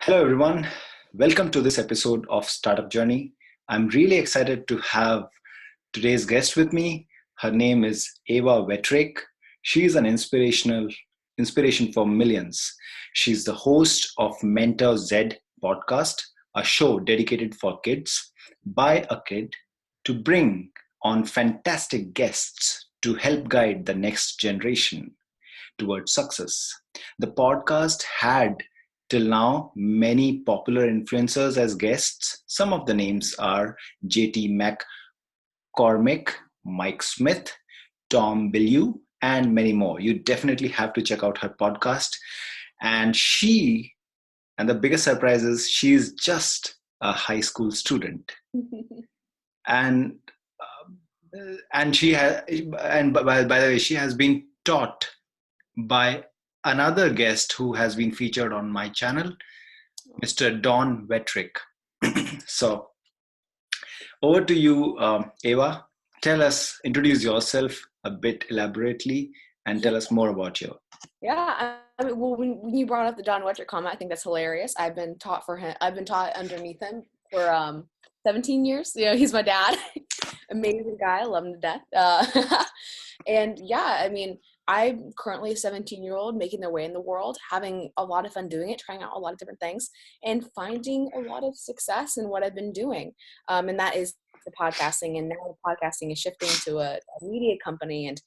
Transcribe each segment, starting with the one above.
Hello, everyone. Welcome to this episode of Startup Journey. I'm really excited to have today's guest with me. Her name is Ava Wettrick. She is an inspiration for millions. She's the host of MentorZ podcast, a show dedicated for kids by a kid to bring on fantastic guests to help guide the next generation towards success. The podcast had till now many popular influencers as guests. Some of the names are JT McCormick, Mike Smith, Tom Bilyeu, and many more. You definitely have to check out her podcast. And and the biggest surprise is she's just a high school student. And and she has, and by the way, she has been taught by another guest who has been featured on my channel, Mr. Don Wettrick. So over to you, Ava. Introduce yourself a bit elaborately and tell us more about you. Yeah, well, when you brought up the Don Wettrick comment, I think that's hilarious. I've been taught underneath him for 17 years. You know, he's my dad. Amazing guy. I love him to death. And yeah, I mean, I'm currently a 17-year-old making their way in the world, having a lot of fun doing it, trying out a lot of different things, and finding a lot of success in what I've been doing. And that is the podcasting. And now the podcasting is shifting to a media company, and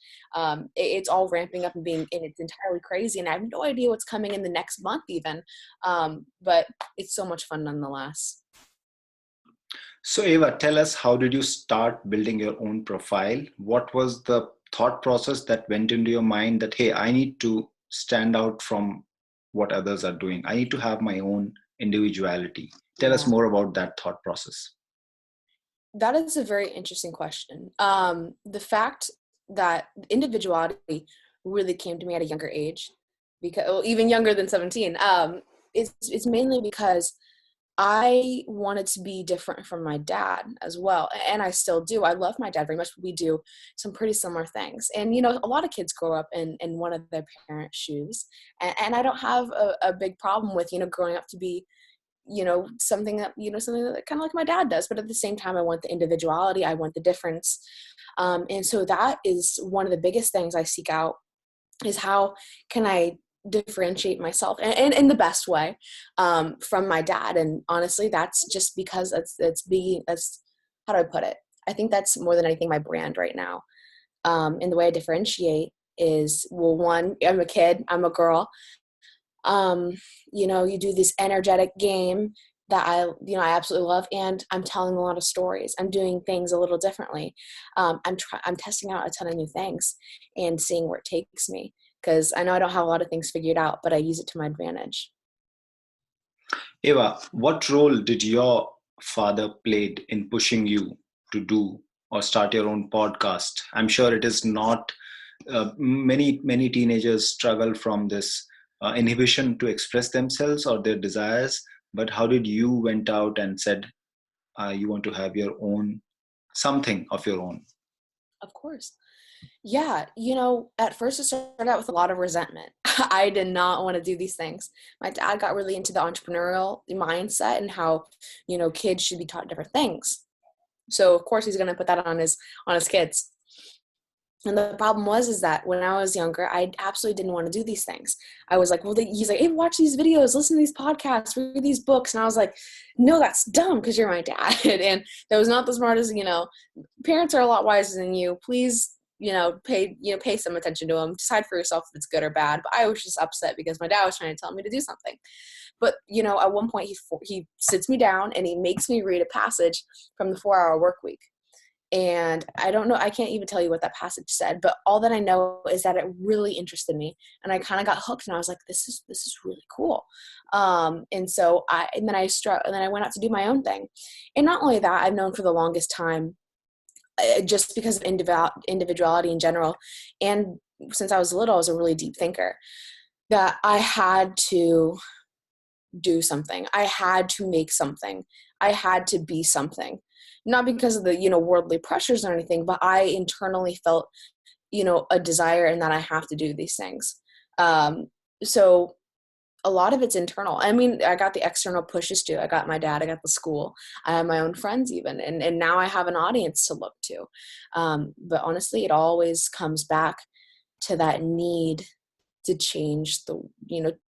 it's all ramping up and it's entirely crazy. And I have no idea what's coming in the next month even. But it's so much fun nonetheless. So Ava, tell us, how did you start building your own profile? What was the thought process that went into your mind that, hey, I need to stand out from what others are doing. I need to have my own individuality. Tell us more about that thought process. That is a very interesting question. The fact that individuality really came to me at a younger age, even younger than 17, it's mainly because I wanted to be different from my dad as well. And I still do. I love my dad very much. We do some pretty similar things. And, you know, a lot of kids grow up in one of their parents' shoes. And I don't have a big problem with, you know, growing up to be, you know, something that kind of like my dad does. But at the same time, I want the individuality. I want the difference. And so that is one of the biggest things I seek out, is how can I differentiate myself and in the best way from my dad. And honestly, that's just because that's how do I put it? I think that's more than anything my brand right now. And the way I differentiate is, well, one, I'm a kid, I'm a girl. You know, you do this energetic game that I absolutely love, and I'm telling a lot of stories. I'm doing things a little differently. I'm testing out a ton of new things and seeing where it takes me, because I know I don't have a lot of things figured out, but I use it to my advantage. Eva, what role did your father played in pushing you to do or start your own podcast? I'm sure it is not, many teenagers struggle from this inhibition to express themselves or their desires. But how did you went out and said you want to have your own, something of your own? Of course. Yeah. You know, at first it started out with a lot of resentment. I did not want to do these things. My dad got really into the entrepreneurial mindset and how, you know, kids should be taught different things. So of course he's going to put that on his kids. And the problem is that when I was younger, I absolutely didn't want to do these things. I was like, well, he's like, hey, watch these videos, listen to these podcasts, read these books. And I was like, no, that's dumb, because you're my dad. And that was not the smartest, you know, parents are a lot wiser than you. Please, pay some attention to them. Decide for yourself if it's good or bad. But I was just upset because my dad was trying to tell me to do something. But, you know, at one point he sits me down and he makes me read a passage from the 4-Hour Workweek. And I don't know, I can't even tell you what that passage said, but all that I know is that it really interested me. And I kind of got hooked, and I was like, this is really cool. And then I went out to do my own thing. And not only that, I've known for the longest time, just because of individuality in general. And since I was little, I was a really deep thinker, that I had to do something. I had to make something. I had to be something. Not because of the, you know, worldly pressures or anything, but I internally felt, you know, a desire and that I have to do these things. So a lot of it's internal. I mean, I got the external pushes too. I got my dad, I got the school, I have my own friends even, and now I have an audience to look to. But honestly, it always comes back to that need to change the,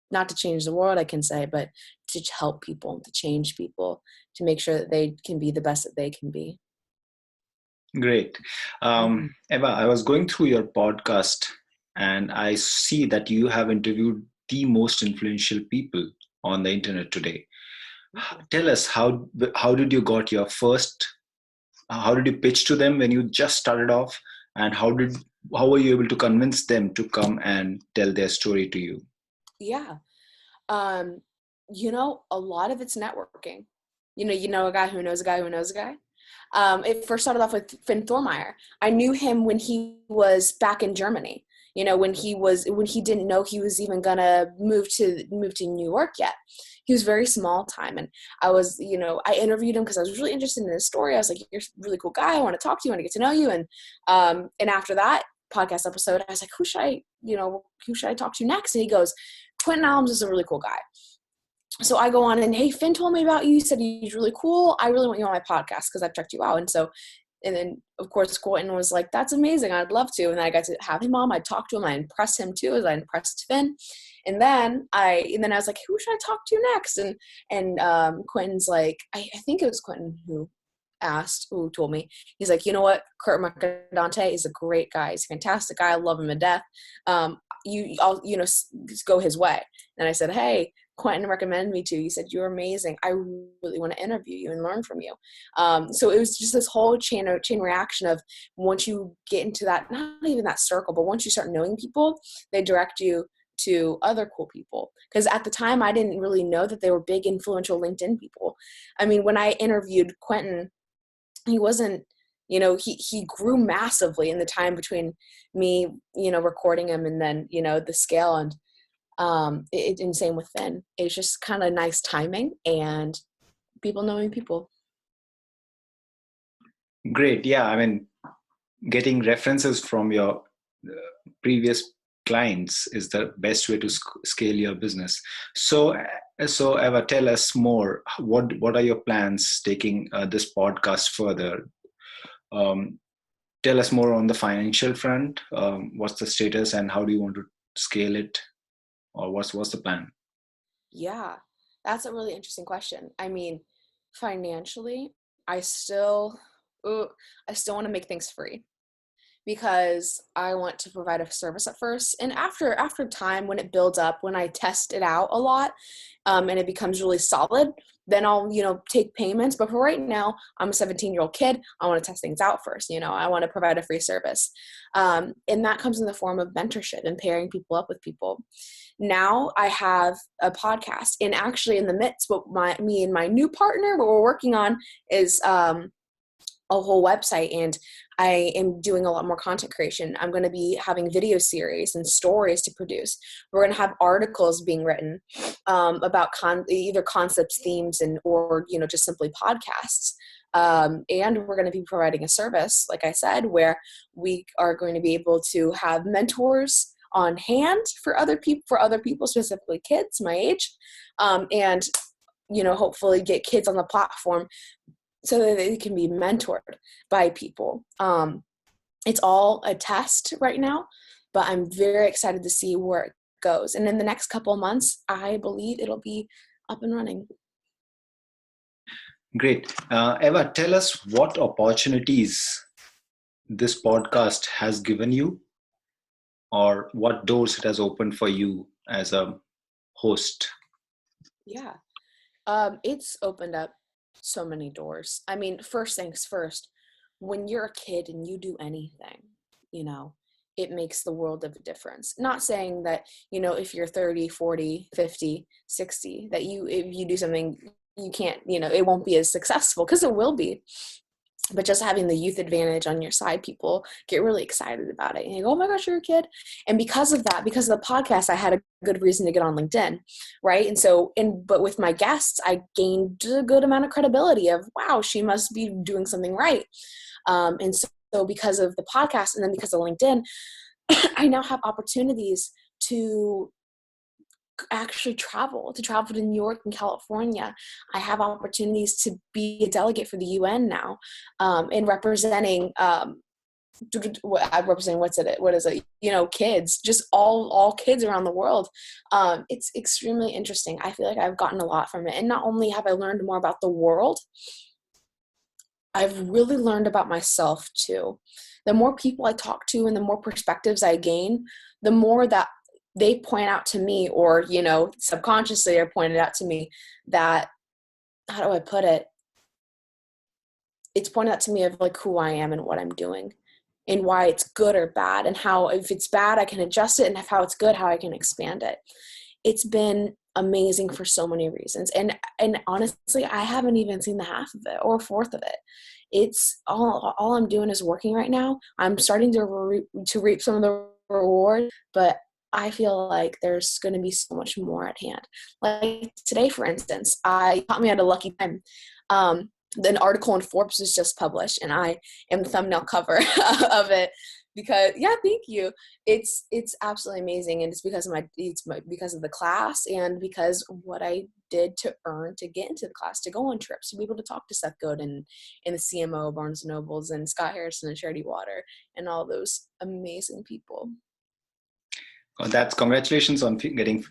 not to change the world, I can say, but to help people, to change people, to make sure that they can be the best that they can be. Great. Eva, I was going through your podcast and I see that you have interviewed the most influential people on the internet today. Tell us, how did you got your first, how did you pitch to them when you just started off, and how were you able to convince them to come and tell their story to you? Yeah. A lot of it's networking. You know a guy who knows a guy who knows a guy. It first started off with Finn Thormeyer. I knew him when he was back in Germany. When he didn't know he was even gonna move to New York yet. He was very small time, and I interviewed him because I was really interested in his story. I was like, "You're a really cool guy. I want to talk to you. I want to get to know you." And after that podcast episode, I was like, "Who should I talk to next?" And he goes, "Quentin Adams is a really cool guy." So I go on and, "Hey, Finn told me about you. He said he's really cool. I really want you on my podcast because I've checked you out." And then of course Quentin was like, "That's amazing. I'd love to." And then I got to have him on. I talked to him. I impressed him too, as I impressed Finn. And then I was like, "Who should I talk to next?" And Quentin's like, I think it was Quentin who told me. He's like, "You know what? Kurt Mercadante is a great guy. He's a fantastic guy. I love him to death. Go his way." And I said, "Hey, Quentin recommended me to. He said, you're amazing. I really want to interview you and learn from you." So it was just this whole chain reaction of, once you get into that, not even that circle, but once you start knowing people, they direct you to other cool people. Because at the time, I didn't really know that they were big, influential LinkedIn people. I mean, when I interviewed Quentin, he wasn't, he grew massively in the time between me, recording him and then, the scale. And same with Finn. It's just kind of nice timing and people knowing people. Great. Yeah. I mean, getting references from your previous clients is the best way to scale your business. So Eva, tell us more. What are your plans taking this podcast further? Tell us more on the financial front. What's the status and how do you want to scale it? Or what's the plan? Yeah, that's a really interesting question. I mean, financially, I still want to make things free, because I want to provide a service at first. And after time, when it builds up, when I test it out a lot, and it becomes really solid, then I'll, take payments. But for right now, I'm a 17-year-old kid. I want to test things out first. I want to provide a free service. And that comes in the form of mentorship and pairing people up with people. Now I have a podcast, and actually in the midst, me and my new partner, what we're working on is, a whole website, and I am doing a lot more content creation. I'm going to be having video series and stories to produce. We're going to have articles being written about either concepts, themes, or just simply podcasts. And we're going to be providing a service, like I said, where we are going to be able to have mentors on hand for other people, specifically kids my age, and hopefully get kids on the platform so that they can be mentored by people. It's all a test right now, but I'm very excited to see where it goes. And in the next couple of months, I believe it'll be up and running. Great. Eva, tell us what opportunities this podcast has given you, or what doors it has opened for you as a host. Yeah. It's opened up so many doors. I mean, first things first, when you're a kid and you do anything, it makes the world of a difference. Not saying that, if you're 30, 40, 50, 60, that if you do something, you can't, it won't be as successful, because it will be. But just having the youth advantage on your side, people get really excited about it. And you go, "Oh my gosh, you're a kid." And because of that, because of the podcast, I had a good reason to get on LinkedIn, right? But with my guests, I gained a good amount of credibility of, wow, she must be doing something right. So because of the podcast, and then because of LinkedIn, I now have opportunities to actually travel to New York and California. I have opportunities to be a delegate for the UN now, in representing, I'm representing, what is it, kids, just all kids around the world. It's extremely interesting. I feel like I've gotten a lot from it. And not only have I learned more about the world, I've really learned about myself too. The more people I talk to and the more perspectives I gain, the more that they point out to me, or, subconsciously are pointed out to me, that, how do I put it? It's pointed out to me of like who I am and what I'm doing and why it's good or bad, and how, if it's bad, I can adjust it, and if how it's good, how I can expand it. It's been amazing for so many reasons. And honestly, I haven't even seen the half of it or a fourth of it. It's all I'm doing is working right now. I'm starting to reap some of the reward, but I feel like there's going to be so much more at hand. Like today, for instance, I caught me at a lucky time. An article in Forbes was just published, and I am the thumbnail cover of it because, yeah, thank you. It's absolutely amazing, and it's because of because of the class, and because what I did to earn to get into the class, to go on trips, to be able to talk to Seth Godin and the CMO, Barnes & Nobles, and Scott Harrison and Charity Water, and all those amazing people. Well, that's congratulations on getting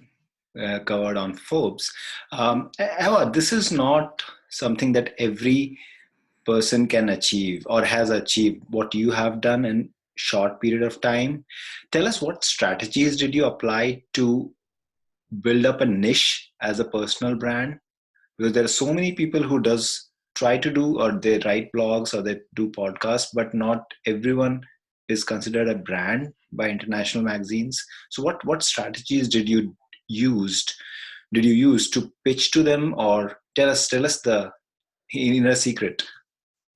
covered on Forbes. However, this is not something that every person can achieve or has achieved what you have done in short period of time. Tell us, what strategies did you apply to build up a niche as a personal brand? Because there are so many people who try to do, or they write blogs or they do podcasts, but not everyone is considered a brand by international magazines. So what strategies did you use to pitch to them, or tell us the inner secret?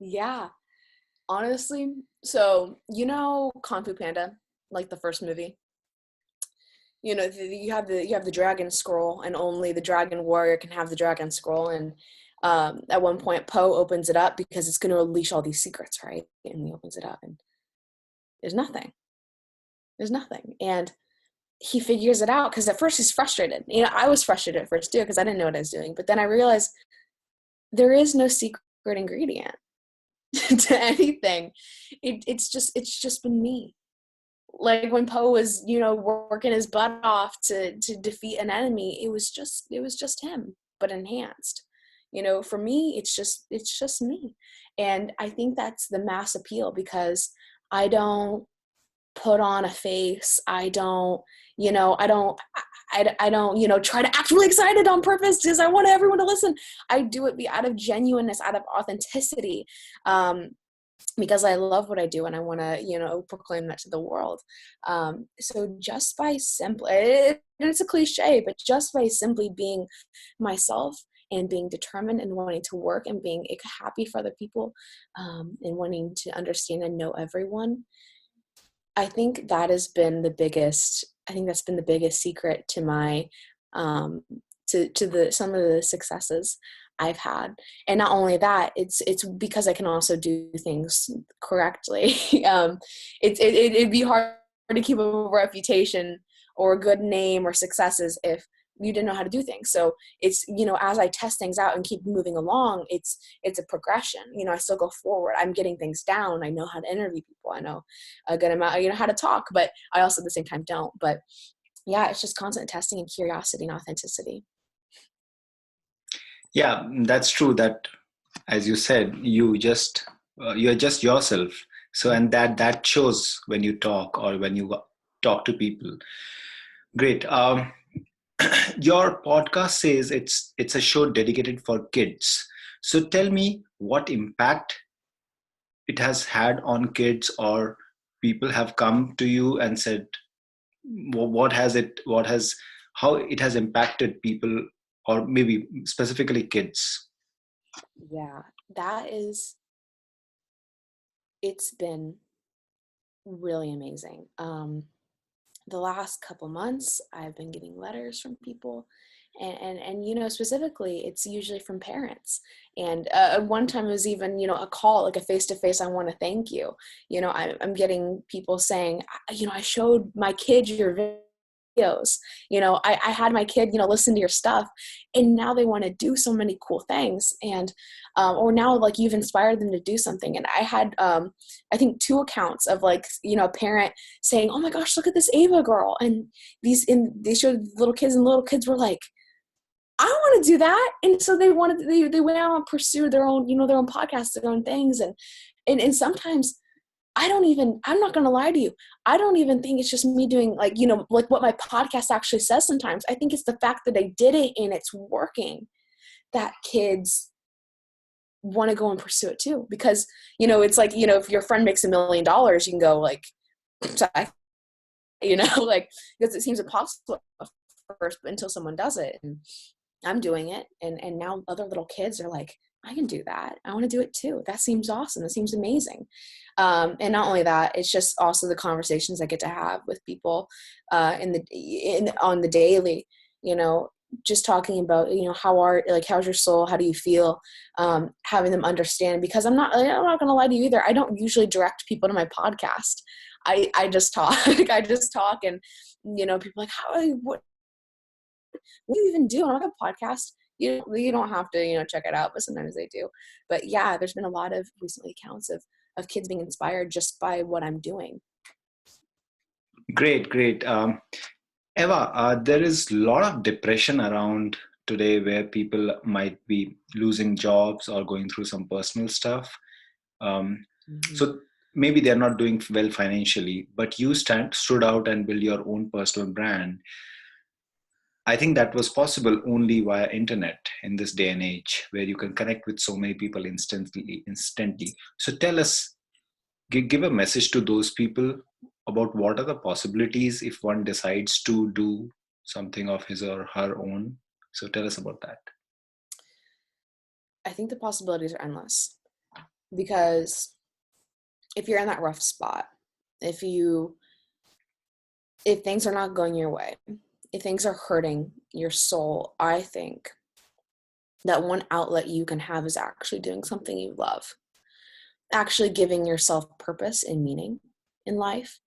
Yeah, honestly, so Kung Fu Panda, like the first movie. You have the dragon scroll, and only the dragon warrior can have the dragon scroll. And at one point, Poe opens it up because it's going to unleash all these secrets, right? And he opens it up, and there's nothing. There's nothing, and he figures it out, because at first he's frustrated. I was frustrated at first too, because I didn't know what I was doing. But then I realized there is no secret ingredient to anything. It's just been me. Like when Poe was, working his butt off to defeat an enemy, it was just him, but enhanced. For me, it's just me. And I think that's the mass appeal, because I don't put on a face. I don't try to act really excited on purpose because I want everyone to listen. I do it out of genuineness, out of authenticity. Because I love what I do, and I want to, proclaim that to the world. So just by it's a cliche, but just by simply being myself and being determined and wanting to work and being happy for other people, and wanting to understand and know everyone, I think that has been the biggest. I think that's been the biggest secret to my, to some of the successes I've had. And not only that, it's because I can also do things correctly. It'd be hard to keep a reputation or a good name or successes if you didn't know how to do things. So it's, as I test things out and keep moving along, it's a progression. I still go forward. I'm getting things down. I know how to interview people. I know a good amount, how to talk, but I also at the same time don't. But yeah, it's just constant testing and curiosity and authenticity. Yeah, that's true. That, as you said, you're just yourself. So, and that shows when you talk or when you talk to people. Great. Your podcast says it's a show dedicated for kids. So tell me what impact it has had on kids, or people have come to you and said, how it has impacted people, or maybe specifically kids. Yeah, it's been really amazing. The last couple months, I've been getting letters from people, and specifically, it's usually from parents. And one time it was even, a call, like a face-to-face, I want to thank you. I'm getting people saying, I showed my kids your videos. I had my kid, listen to your stuff, and now they want to do so many cool things. And, or now like you've inspired them to do something. And I had, I think 2 accounts of like, a parent saying, oh my gosh, look at this Ava girl. And they showed little kids, and little kids were like, I want to do that. And so they went out and pursued their own, their own podcasts, their own things. And sometimes I'm not going to lie to you. I don't even think it's just me doing like, like what my podcast actually says sometimes. I think it's the fact that I did it and it's working, that kids want to go and pursue it too. Because, it's like, if your friend makes $1 million, you can go like, like, because it seems impossible at first, but until someone does it. And I'm doing it. And now other little kids are like, I can do that. I want to do it too. That seems awesome. That seems amazing. And not only that, it's just also the conversations I get to have with people on the daily, just talking about, how's your soul? How do you feel? Having them understand, because I'm not going to lie to you either. I don't usually direct people to my podcast. I just talk. I just talk, and, people are like, what do you even do? I don't have a podcast. You don't have to, check it out, but sometimes they do. But yeah, there's been a lot of recently accounts of kids being inspired just by what I'm doing. Great. Eva, there is a lot of depression around today where people might be losing jobs or going through some personal stuff. So maybe they're not doing well financially, but you stood out and built your own personal brand. I think that was possible only via internet in this day and age, where you can connect with so many people instantly. So tell us, give a message to those people about what are the possibilities if one decides to do something of his or her own. So tell us about that. I think the possibilities are endless, because if you're in that rough spot, if things are not going your way, if things are hurting your soul, I think that one outlet you can have is actually doing something you love, actually giving yourself purpose and meaning in life,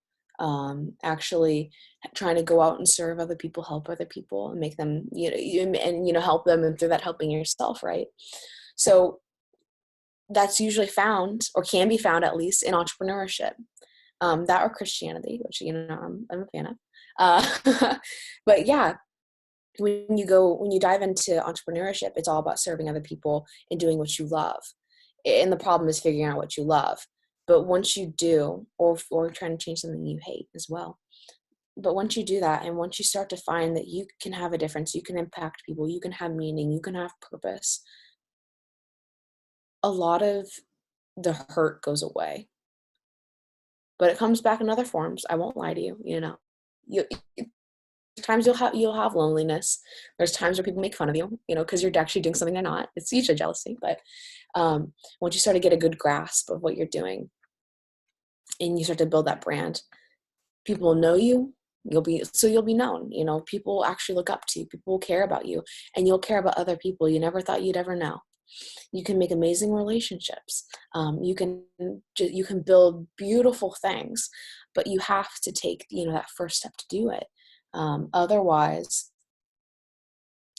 actually trying to go out and serve other people, help other people, and make them, help them, and through that helping yourself, right? So that's usually found, or can be found at least, in entrepreneurship, that or Christianity, which I'm a fan of. But yeah, when you dive into entrepreneurship, it's all about serving other people and doing what you love. And the problem is figuring out what you love. But once you do, or trying to change something you hate as well. But once you do that, and once you start to find that you can have a difference, you can impact people, you can have meaning, you can have purpose, a lot of the hurt goes away. But it comes back in other forms. I won't lie to you. You times you'll have loneliness. There's times where people make fun of you, because you're actually doing something they're not. It's usually jealousy. But once you start to get a good grasp of what you're doing, and you start to build that brand, people will know you. You'll be known. People actually look up to you. People will care about you, and you'll care about other people you never thought you'd ever know. You can make amazing relationships. You can build beautiful things, but you have to take, that first step to do it. Otherwise,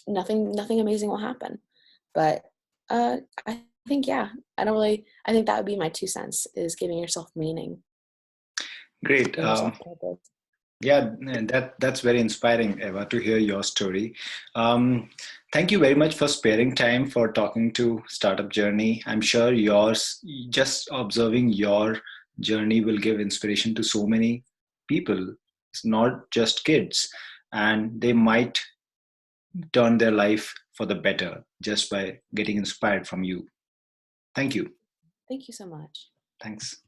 nothing amazing will happen. But I think, I think that would be my 2 cents, is giving yourself meaning. Great. Yeah, that's very inspiring, Eva, to hear your story. Thank you very much for sparing time for talking to Startup Journey. I'm sure just observing your journey will give inspiration to so many people. It's not just kids, and they might turn their life for the better just by getting inspired from you. Thank you. Thank you so much. Thanks.